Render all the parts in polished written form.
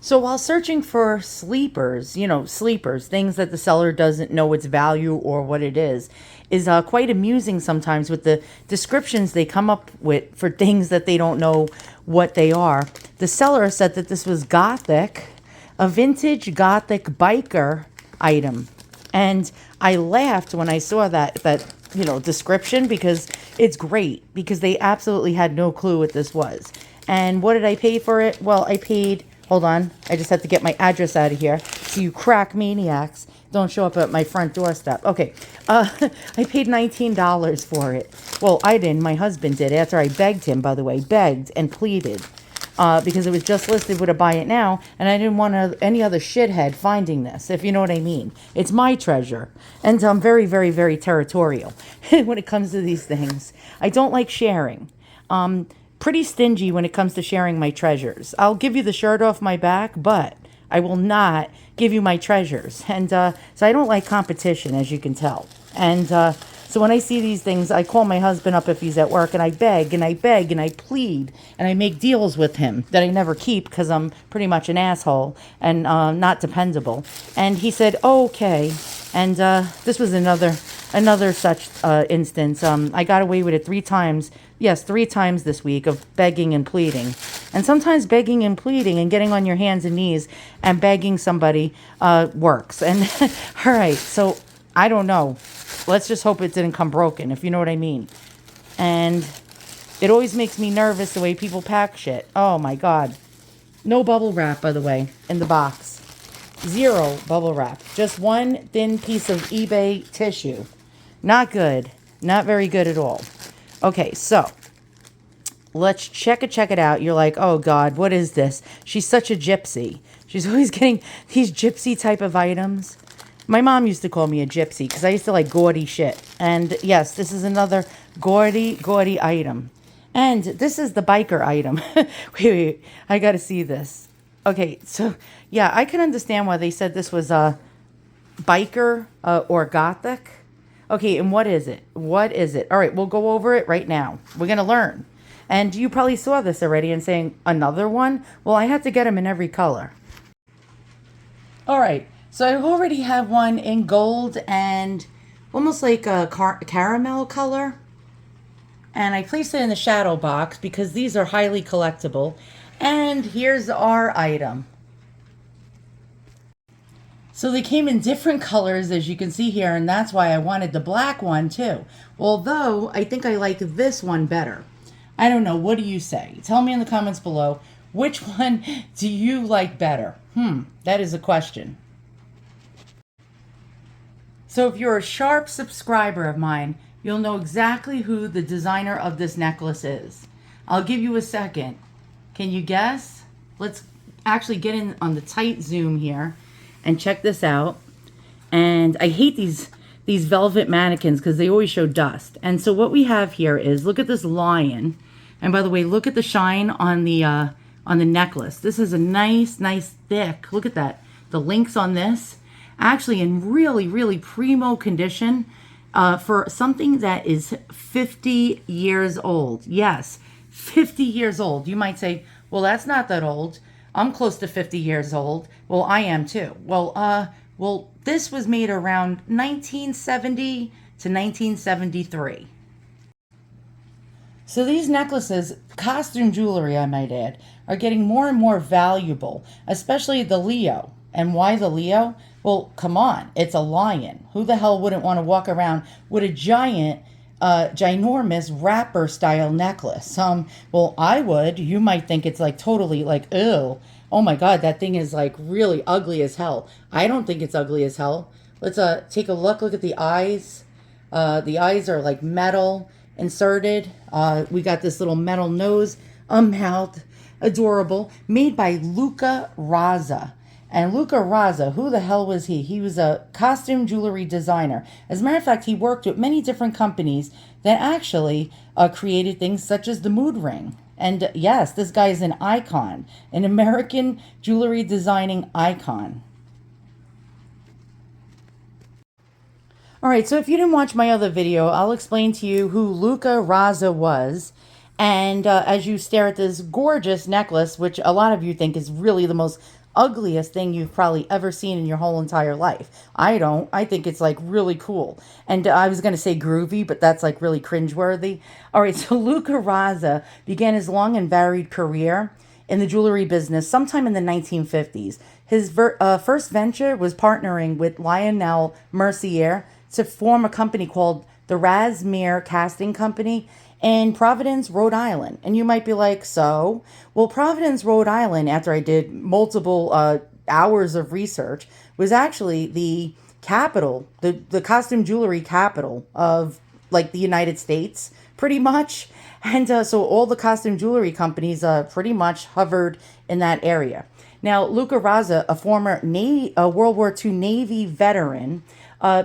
So while searching for sleepers, sleepers, things that the seller doesn't know its value or what it is quite amusing sometimes with the descriptions they come up with for things that they don't know what they are. The seller said that this was gothic, a vintage gothic biker item. And I laughed when I saw that description, because it's great, because they absolutely had no clue what this was. And what did I pay for it? Well, I paid, hold on, I just have to get my address out of here so you crack maniacs don't show up at my front doorstep. Okay, I paid $19 for it. Well, I didn't, my husband did, after I begged him, by the way, begged and pleaded. Because it was just listed with a buy it now, and I didn't want any other shithead finding this, if you know what I mean. It's my treasure, and I'm very, very, very territorial when it comes to these things. I don't like sharing. Pretty stingy when it comes to sharing my treasures. I'll give you the shirt off my back, but I will not give you my treasures. And so I don't like competition, as you can tell. And so when I see these things, I call my husband up if he's at work, and I beg and I beg and I plead, and I make deals with him that I never keep because I'm pretty much an asshole and not dependable. And he said, oh, okay. And this was another such instance. I got away with it 3 times. Yes, 3 times this week of begging and pleading. And sometimes begging and pleading and getting on your hands and knees and begging somebody works. And all right, so I don't know. Let's just hope it didn't come broken, if you know what I mean. And it always makes me nervous the way people pack shit. Oh my God. No bubble wrap, by the way, in the box. 0 bubble wrap. Just one thin piece of eBay tissue. Not good. Not very good at all. Okay, so let's check it out. You're like, oh God, what is this? She's such a gypsy. She's always getting these gypsy type of items. My mom used to call me a gypsy because I used to like gaudy shit. And yes, this is another gaudy item. And this is the biker item. wait, I got to see this. Okay, so yeah, I can understand why they said this was a biker or gothic. Okay, and what is it? What is it? All right, we'll go over it right now. We're going to learn. And you probably saw this already and saying, another one? Well, I had to get them in every color. All right, so I already have one in gold and almost like a caramel color. And I placed it in the shadow box because these are highly collectible. And here's our item. So they came in different colors, as you can see here, and that's why I wanted the black one too. Although, I think I like this one better. I don't know, what do you say? Tell me in the comments below, which one do you like better? That is a question. So if you're a sharp subscriber of mine, you'll know exactly who the designer of this necklace is. I'll give you a second. Can you guess? Let's actually get in on the tight zoom here. And check this out. And I hate these velvet mannequins because they always show dust. And so what we have here is, look at this lion. And by the way, look at the shine on the necklace. This is a nice thick. Look at that. The links on this, actually in really, really primo condition for something that is 50 years old. Yes, 50 years old. You might say, well, that's not that old. I'm close to 50 years old. Well, I am too. Well, this was made around 1970 to 1973. So these necklaces, costume jewelry, I might add, are getting more and more valuable, especially the Leo. And why the Leo? Well, come on, it's a lion. Who the hell wouldn't want to walk around with a ginormous rapper style necklace? Well, I would. You might think it's like totally like, ew. Oh my God, that thing is like really ugly as hell. I don't think it's ugly as hell. Let's take a look. Look at the eyes. The eyes are like metal inserted. We got this little metal nose, mouth, adorable, made by Luca Razza. And Luca Razza, who the hell was he? He was a costume jewelry designer. As a matter of fact, he worked with many different companies that actually created things such as the mood ring. And yes, this guy is an icon, an American jewelry designing icon. All right, so if you didn't watch my other video, I'll explain to you who Luca Razza was. And as you stare at this gorgeous necklace, which a lot of you think is really the most ugliest thing you've probably ever seen in your whole entire life. I don't. I think it's like really cool. And I was going to say groovy, but that's like really cringeworthy. All right, so Luca Raza began his long and varied career in the jewelry business sometime in the 1950s. His first venture was partnering with Lionel Mercier to form a company called the Rasmere Casting Company in Providence, Rhode Island. And you might be like, so? Well, Providence, Rhode Island, after I did multiple hours of research, was actually the capital, the costume jewelry capital of like the United States, pretty much. And so all the costume jewelry companies pretty much hovered in that area. Now, Luca Raza, a former World War II Navy veteran,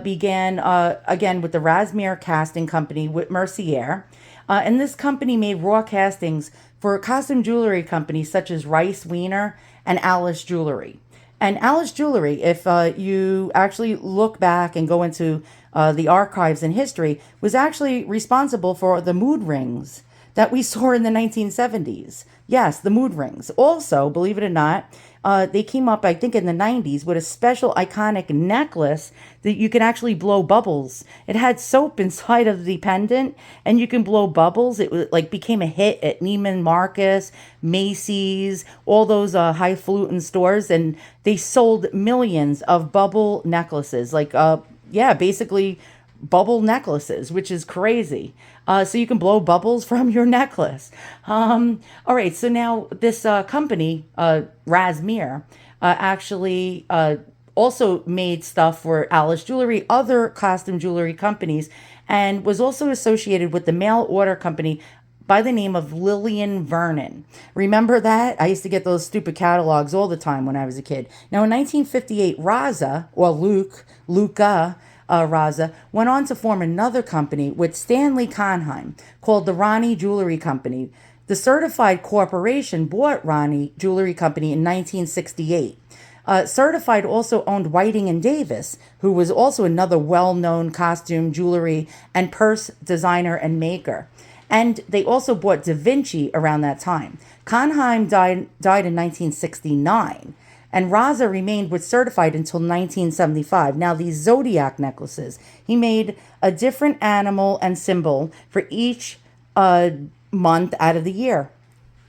began again with the Rasmere Casting Company with Mercier. And this company made raw castings for costume jewelry companies such as Rice Wiener and Alice Jewelry. And Alice Jewelry, if you actually look back and go into the archives and history, was actually responsible for the mood rings that we saw in the 1970s. Yes, the mood rings. Also, believe it or not, they came up, I think, in the 90s with a special iconic necklace that you can actually blow bubbles. It had soap inside of the pendant, and you can blow bubbles. It was, like became a hit at Neiman Marcus, Macy's, all those highfalutin stores, and they sold millions of bubble necklaces. Like, yeah, basically bubble necklaces, which is crazy. So you can blow bubbles from your necklace. All right, so now this company, Rasmere, actually also made stuff for Alice Jewelry, other costume jewelry companies, and was also associated with the mail order company by the name of Lillian Vernon. Remember that? I used to get those stupid catalogs all the time when I was a kid. Now, in 1958, Raza, or Luca Raza, went on to form another company with Stanley Conheim called the Ronnie Jewelry Company. The Certified Corporation bought Ronnie Jewelry Company in 1968. Certified also owned Whiting and Davis, who was also another well-known costume, jewelry, and purse designer and maker. And they also bought Da Vinci around that time. Conheim died in 1969. And Raza remained with Certified until 1975. Now, these zodiac necklaces, he made a different animal and symbol for each month out of the year.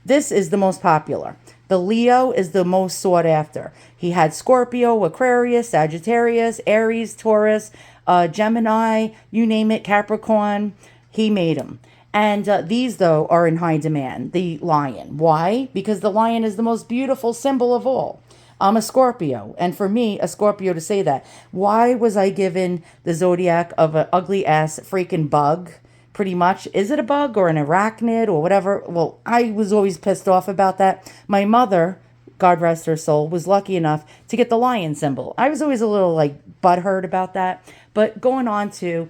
This is the most popular. The Leo is the most sought after. He had Scorpio, Aquarius, Sagittarius, Aries, Taurus, Gemini, you name it, Capricorn. He made them. And these, though, are in high demand. The lion. Why? Because the lion is the most beautiful symbol of all. I'm a Scorpio, and for me, a Scorpio to say that. Why was I given the zodiac of an ugly-ass freaking bug, pretty much? Is it a bug or an arachnid or whatever? Well, I was always pissed off about that. My mother, God rest her soul, was lucky enough to get the lion symbol. I was always a little, like, butthurt about that. But going on to,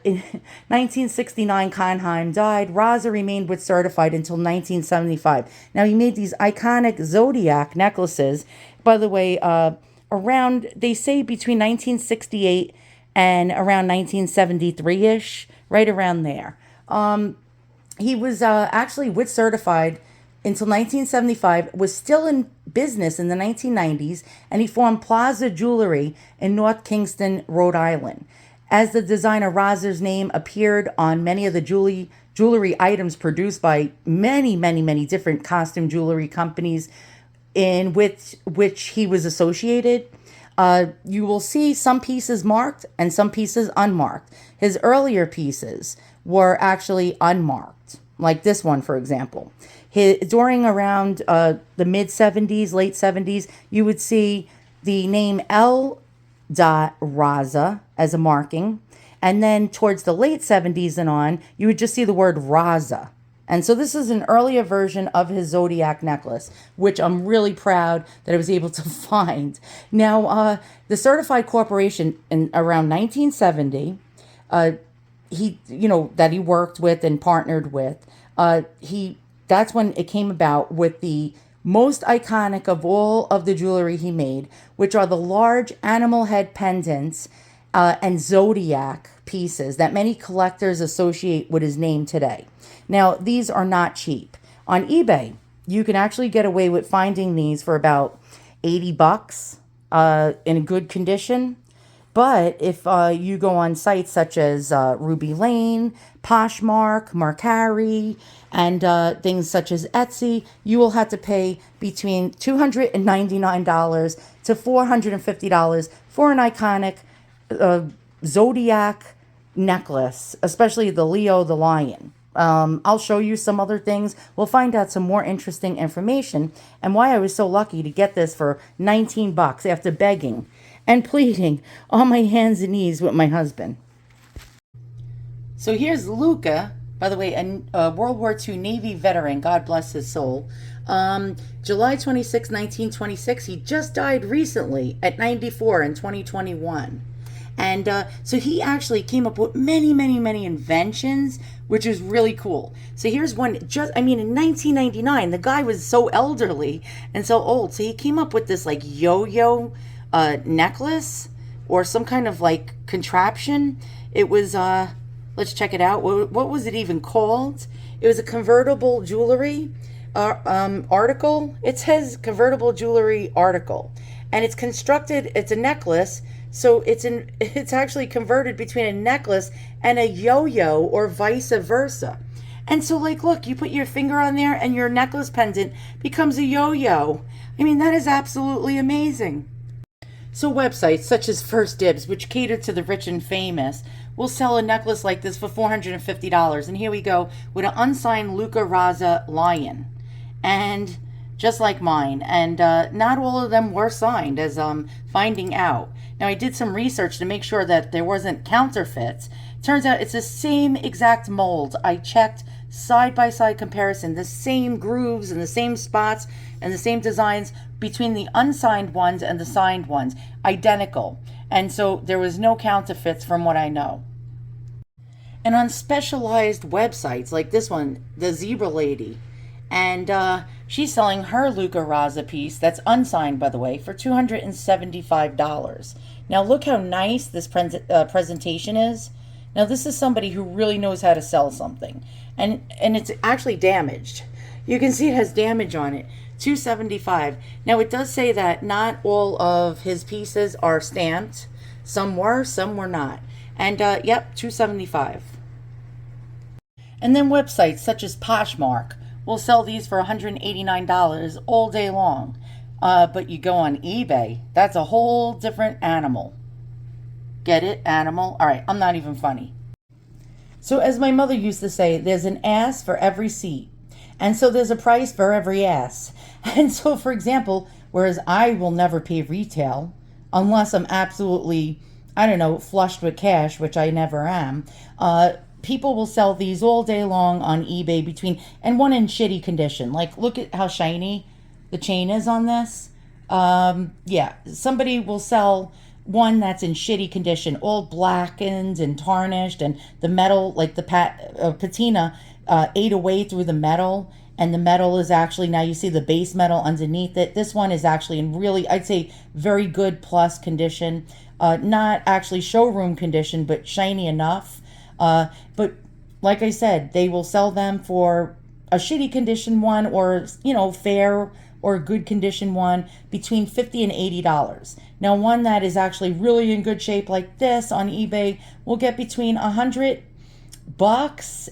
in 1969, Conheim died. Raza remained with Certified until 1975. Now, he made these iconic zodiac necklaces. By the way, around, they say between 1968 and around 1973-ish, right around there. He was actually with Certified until 1975, was still in business in the 1990s, and he formed Plaza Jewelry in North Kingston, Rhode Island. As the designer, Raza's name appeared on many of the jewelry items produced by many different costume jewelry companies in which he was associated. You will see some pieces marked and some pieces unmarked. His earlier pieces were actually unmarked, like this one, for example. During around the mid-70s, late 70s, you would see the name L. Raza as a marking. And then towards the late 70s and on, you would just see the word Raza. And so this is an earlier version of his zodiac necklace, which I'm really proud that I was able to find. Now, the Certified Corporation in around 1970, that he worked with and partnered with, that's when it came about with the most iconic of all of the jewelry he made, which are the large animal head pendants and zodiac pieces that many collectors associate with his name today. Now, these are not cheap. On eBay, you can actually get away with finding these for about $80 in good condition. But if you go on sites such as Ruby Lane, Poshmark, Mercari, and things such as Etsy, you will have to pay between $299 to $450 for an iconic zodiac necklace, especially the Leo the Lion. I'll show you some other things. We'll find out some more interesting information and why I was so lucky to get this for 19 bucks after begging and pleading on my hands and knees with my husband. So here's Luca, by the way, a World War II Navy veteran, God bless his soul. July 26, 1926, he just died recently at 94 in 2021. And so he actually came up with many, many, many inventions, which is really cool. So here's one, in 1999, the guy was so elderly and so old. So he came up with this like yo-yo necklace or some kind of like contraption. It was, let's check it out. What was it even called? It was a convertible jewelry article. It says convertible jewelry article. And it's constructed, it's a necklace. So it's actually converted between a necklace and a yo-yo or vice versa. And so like, look, you put your finger on there and your necklace pendant becomes a yo-yo. I mean, that is absolutely amazing. So websites such as First Dibs, which cater to the rich and famous, will sell a necklace like this for $450. And here we go with an unsigned Luca Raza lion. And just like mine. And not all of them were signed, as I'm finding out. Now, I did some research to make sure that there wasn't counterfeits. Turns out it's the same exact mold. I checked side-by-side comparison, the same grooves and the same spots and the same designs between the unsigned ones and the signed ones. Identical. And so there was no counterfeits from what I know. And on specialized websites like this one, the Zebra Lady, and she's selling her Luca Raza piece, that's unsigned by the way, for $275. Now look how nice this presentation is. Now this is somebody who really knows how to sell something. And it's actually damaged. You can see it has damage on it. $275. Now it does say that not all of his pieces are stamped. Some were not. And yep, $275. And then websites such as Poshmark will sell these for $189 all day long. But you go on eBay, that's a whole different animal. Get it? Animal? All right, I'm not even funny. So as my mother used to say, there's an ass for every seat. And so there's a price for every ass. And so, for example, whereas I will never pay retail unless I'm absolutely, I don't know, flushed with cash, which I never am, people will sell these all day long on eBay and one in shitty condition. Like, look at how shiny the chain is on this. Yeah, somebody will sell one that's in shitty condition, all blackened and tarnished, and the metal, like the patina, ate away through the metal, and the metal is actually, now you see the base metal underneath it. This one is actually in really, I'd say, very good plus condition. Not actually showroom condition, but shiny enough. But like I said, they will sell them for a shitty condition one or, fair or good condition one between $50 and $80. Now, one that is actually really in good shape like this on eBay will get between $100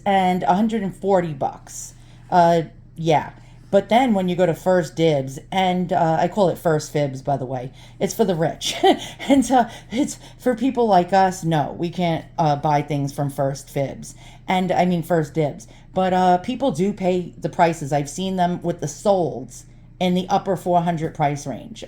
and $140. Yeah. But then when you go to First Dibs, and I call it First Fibs, by the way, it's for the rich. And it's for people like us, no, we can't buy things from First Fibs. And I mean First Dibs. But people do pay the prices. I've seen them with the solds in the upper 400 price range.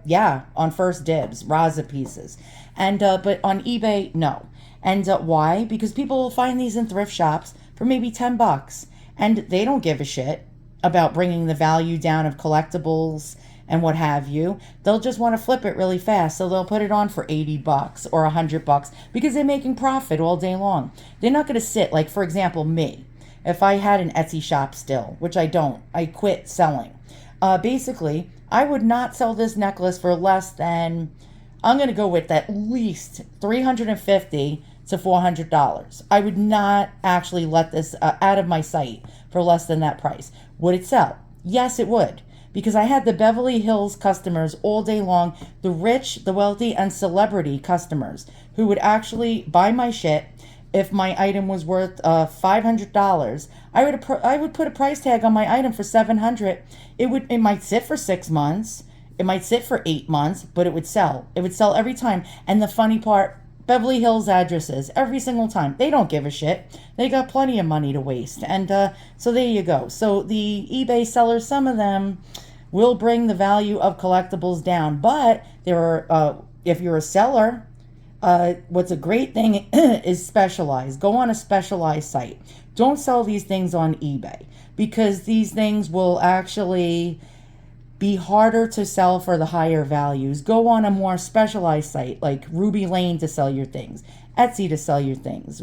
Yeah, on First Dibs, Raza pieces. And but on eBay, no. And why? Because people will find these in thrift shops for maybe $10. And they don't give a shit about bringing the value down of collectibles and what have you. They'll just want to flip it really fast, so they'll put it on for $80 or $100 because they're making profit all day long. They're not going to sit, like, for example, me. If I had an Etsy shop still, which I don't, I quit selling. Basically, I would not sell this necklace for less than, I'm going to go with at least $350 to $400. I would not actually let this out of my sight for less than that price. Would it sell? Yes, it would. because I had the Beverly Hills customers all day long, the rich, the wealthy, and celebrity customers who would actually buy my shit. If my item was worth $500, I would put a price tag on my item for $700. It might sit for 6 months, it might sit for 8 months, but it would sell. It would sell every time. And the funny part, Beverly Hills addresses every single time. They don't give a shit. They got plenty of money to waste. And so there you go. So the eBay sellers, some of them will bring the value of collectibles down. But there are, if you're a seller, what's a great thing is specialized. Go on a specialized site. Don't sell these things on eBay, because these things will actually be harder to sell for the higher values. Go on a more specialized site like Ruby Lane to sell your things, Etsy to sell your things,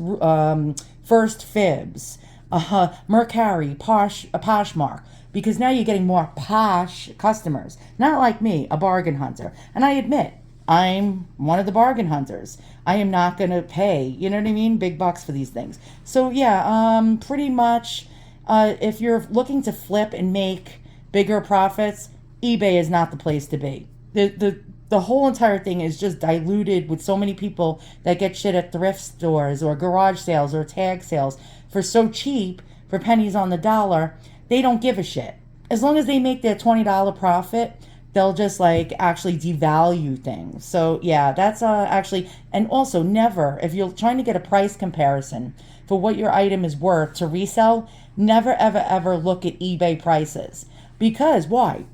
First Fibs, Mercari, Poshmark, because now you're getting more posh customers. Not like me, a bargain hunter. And I admit, I'm one of the bargain hunters. I am not going to pay, you know what I mean, big bucks for these things. So yeah, pretty much, if you're looking to flip and make bigger profits, eBay is not the place to be. The whole entire thing is just diluted with so many people that get shit at thrift stores or garage sales or tag sales for so cheap, for pennies on the dollar. They don't give a shit. As long as they make their $20 profit, they'll just like actually devalue things. So yeah, that's actually, and also never, if you're trying to get a price comparison for what your item is worth to resell, never ever ever look at eBay prices. Because why?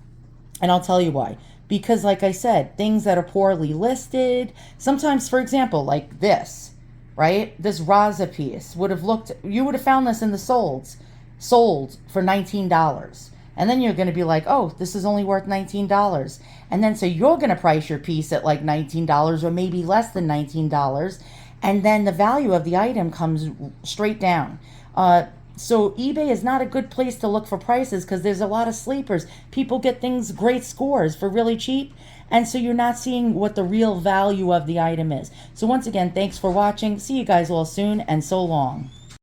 And I'll tell you why. Because like I said, things that are poorly listed, sometimes, for example, like this, right? This Raza piece would have looked, you would have found this in the sold for $19. And then you're going to be like, oh, this is only worth $19. And then so you're going to price your piece at like $19 or maybe less than $19. And then the value of the item comes straight down. So eBay is not a good place to look for prices because there's a lot of sleepers. People get things, great scores for really cheap. And so you're not seeing what the real value of the item is. So once again, thanks for watching. See you guys all soon, and so long.